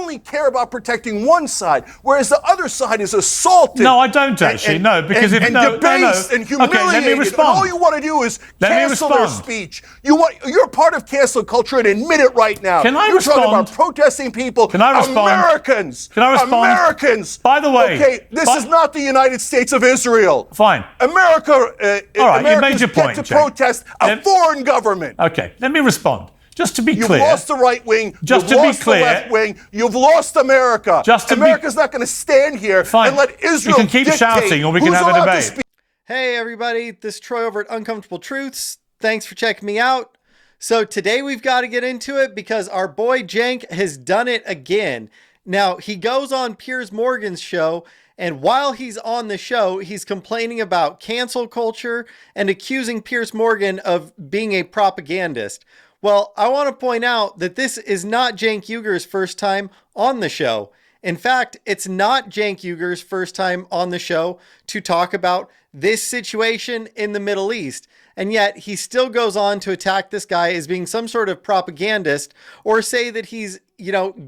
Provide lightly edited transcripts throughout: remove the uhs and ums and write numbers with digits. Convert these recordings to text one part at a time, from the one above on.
only care about protecting one side, whereas the other side is assaulted. No, I don't actually. Debased and humiliated. Okay, let me respond. And all you want to do is cancel their speech. You're part of cancel culture and admit it right now. Can I You're respond? talking about protesting people. Can I respond? Americans. Can I respond? Americans. By the way, okay, this is not the United States of Israel. Fine. America. All right, you made Americans your point, get to Cenk. protest a foreign government. Okay, let me respond. Just to be clear. You've lost the right wing. Just you've to be lost clear. the left wing. You've lost America. America's not going to stand here and let Israel You can keep shouting or we can have a debate. Hey everybody, this is Troy over at Uncomfortable Truths. Thanks for checking me out. So today we've got to get into it because our boy Cenk has done it again. Now, he goes on Piers Morgan's show, and while he's on the show, he's complaining about cancel culture and accusing Piers Morgan of being a propagandist. Well, I want to point out that this is not Cenk Uygur's first time on the show. In fact, it's not Cenk Uygur's first time on the show to talk about this situation in the Middle East. And yet he still goes on to attack this guy as being some sort of propagandist or say that he's,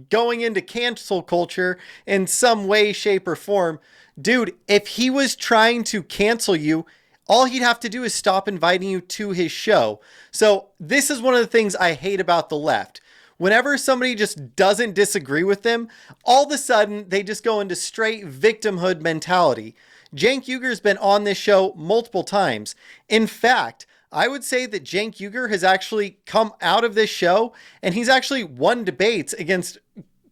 going into cancel culture in some way, shape, or form. Dude, if he was trying to cancel you, all he'd have to do is stop inviting you to his show. So this is one of the things I hate about the left. Whenever somebody just doesn't disagree with them, all of a sudden they just go into straight victimhood mentality. Cenk Uygur's been on this show multiple times. In fact, I would say that Cenk Uygur has actually come out of this show and he's actually won debates against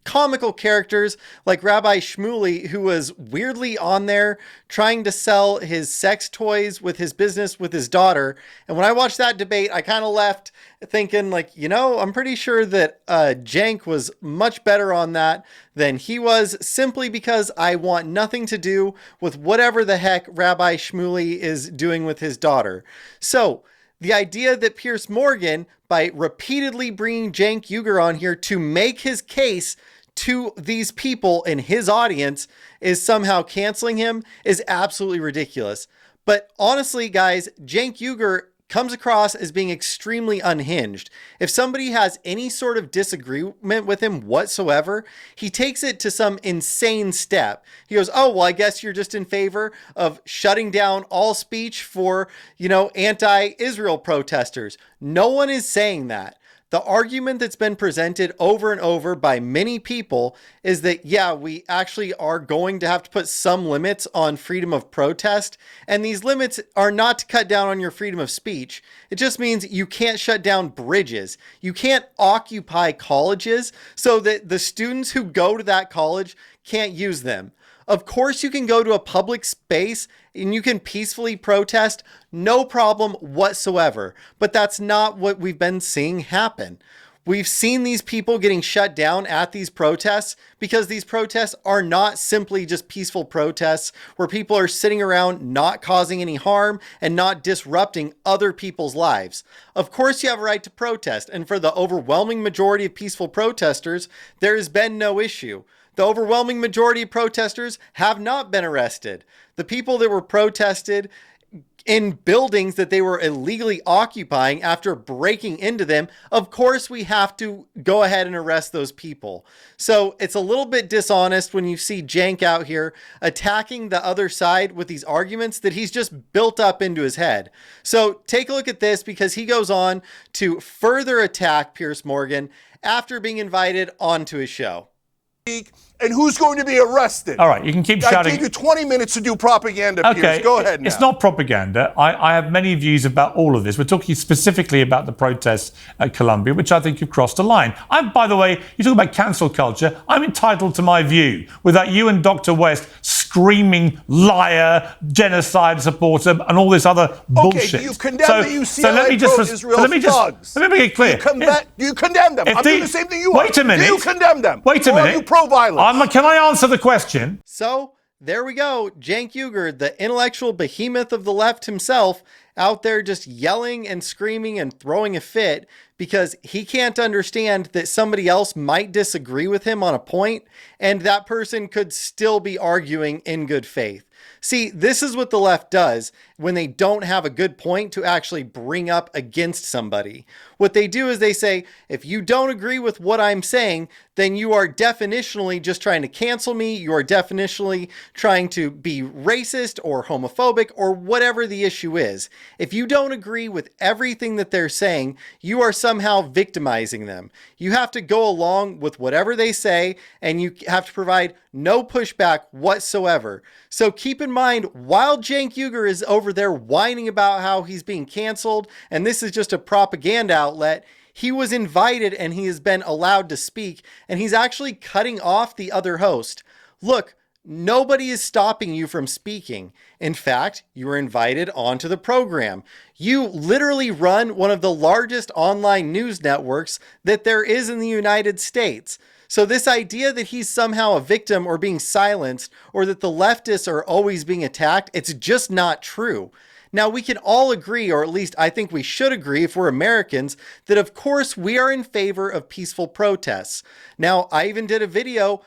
comical characters like Rabbi Shmuley, who was weirdly on there trying to sell his sex toys with his business with his daughter. And when I watched that debate, I kind of left thinking I'm pretty sure that Cenk was much better on that than he was, simply because I want nothing to do with whatever the heck Rabbi Shmuley is doing with his daughter. So the idea that Piers Morgan, by repeatedly bringing Cenk Uygur on here to make his case to these people in his audience, is somehow canceling him is absolutely ridiculous. But honestly, guys, Cenk Uygur comes across as being extremely unhinged. If somebody has any sort of disagreement with him whatsoever, he takes it to some insane step. He goes, oh, well, I guess you're just in favor of shutting down all speech for, anti-Israel protesters. No one is saying that. The argument that's been presented over and over by many people is that, yeah, we actually are going to have to put some limits on freedom of protest. And these limits are not to cut down on your freedom of speech. It just means you can't shut down bridges. You can't occupy colleges so that the students who go to that college can't use them. Of course, you can go to a public space and you can peacefully protest, no problem whatsoever. But that's not what we've been seeing happen. We've seen these people getting shut down at these protests because these protests are not simply just peaceful protests where people are sitting around not causing any harm and not disrupting other people's lives. Of course, you have a right to protest. And for the overwhelming majority of peaceful protesters, there has been no issue. The overwhelming majority of protesters have not been arrested. The people that were protested in buildings that they were illegally occupying after breaking into them, of course we have to go ahead and arrest those people. So it's a little bit dishonest when you see Cenk out here attacking the other side with these arguments that he's just built up into his head. So take a look at this, because he goes on to further attack Piers Morgan after being invited onto his show. And who's going to be arrested? All right, you can keep shouting. I gave you 20 minutes to do propaganda, Piers. Okay, go ahead now. It's not propaganda. I have many views about all of this. We're talking specifically about the protests at Columbia, which I think you've crossed a line. By the way, you talk about cancel culture. I'm entitled to my view without you and Dr. West screaming liar, genocide supporter, and all this other bullshit. Okay, you condemn the UCLA pro-Israel thugs. Let me make it clear. You condemn them. I'm doing the same thing you are. Wait a minute. Do you condemn them? Wait a minute. Or are you pro-violence? Can I answer the question? So there we go. Cenk Uygur, the intellectual behemoth of the left himself, out there just yelling and screaming and throwing a fit because he can't understand that somebody else might disagree with him on a point and that person could still be arguing in good faith. See, this is what the left does when they don't have a good point to actually bring up against somebody. What they do is they say, if you don't agree with what I'm saying, then you are definitionally just trying to cancel me. You are definitionally trying to be racist or homophobic or whatever the issue is. If you don't agree with everything that they're saying, you are somehow victimizing them. You have to go along with whatever they say, and you have to provide no pushback whatsoever. So keep in mind, while Cenk Uygur is over there whining about how he's being canceled, and this is just a propaganda outlet, he was invited and he has been allowed to speak, and he's actually cutting off the other host. Look, nobody is stopping you from speaking. In fact, you were invited onto the program. You literally run one of the largest online news networks that there is in the United States. So this idea that he's somehow a victim or being silenced, or that the leftists are always being attacked, it's just not true. Now, we can all agree, or at least I think we should agree if we're Americans, that of course we are in favor of peaceful protests. Now, I even did a video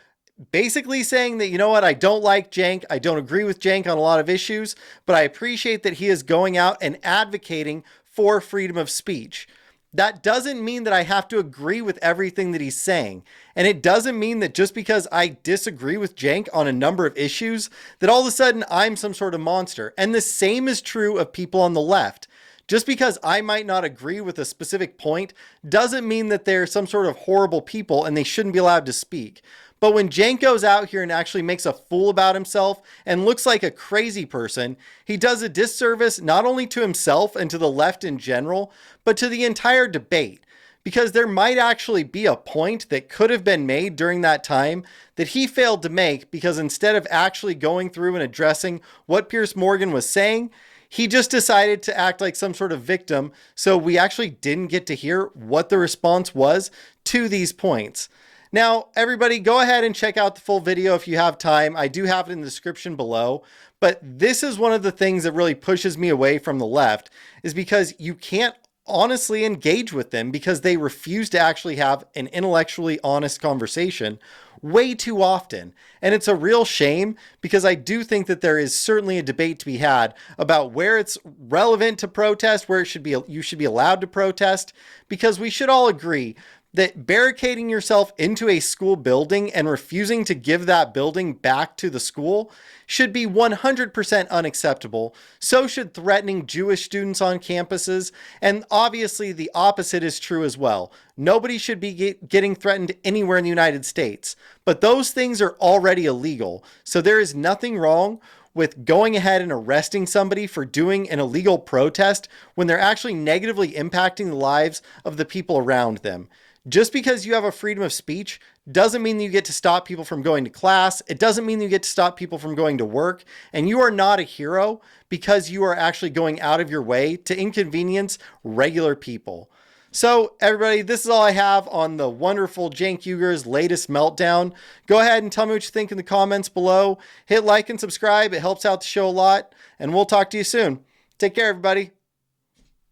basically saying that, you know what, I don't like Cenk. I don't agree with Cenk on a lot of issues, but I appreciate that he is going out and advocating for freedom of speech. That doesn't mean that I have to agree with everything that he's saying. And it doesn't mean that just because I disagree with Cenk on a number of issues, that all of a sudden I'm some sort of monster. And the same is true of people on the left. Just because I might not agree with a specific point doesn't mean that they're some sort of horrible people and they shouldn't be allowed to speak. But when Cenk goes out here and actually makes a fool about himself and looks like a crazy person, he does a disservice not only to himself and to the left in general, but to the entire debate. Because there might actually be a point that could have been made during that time that he failed to make, because instead of actually going through and addressing what Piers Morgan was saying, he just decided to act like some sort of victim. So we actually didn't get to hear what the response was to these points. Now, everybody, go ahead and check out the full video if you have time. I do have it in the description below. But this is one of the things that really pushes me away from the left, is because you can't honestly engage with them because they refuse to actually have an intellectually honest conversation way too often. And it's a real shame, because I do think that there is certainly a debate to be had about where it's relevant to protest, where it should be, you should be allowed to protest, because we should all agree that barricading yourself into a school building and refusing to give that building back to the school should be 100% unacceptable. So should threatening Jewish students on campuses. And obviously the opposite is true as well. Nobody should be getting threatened anywhere in the United States. But those things are already illegal. So there is nothing wrong with going ahead and arresting somebody for doing an illegal protest when they're actually negatively impacting the lives of the people around them. Just because you have a freedom of speech doesn't mean that you get to stop people from going to class. It doesn't mean that you get to stop people from going to work. And you are not a hero because you are actually going out of your way to inconvenience regular people. So everybody, this is all I have on the wonderful Cenk Uygur's latest meltdown. Go ahead and tell me what you think in the comments below. Hit like and subscribe. It helps out the show a lot. And we'll talk to you soon. Take care, everybody.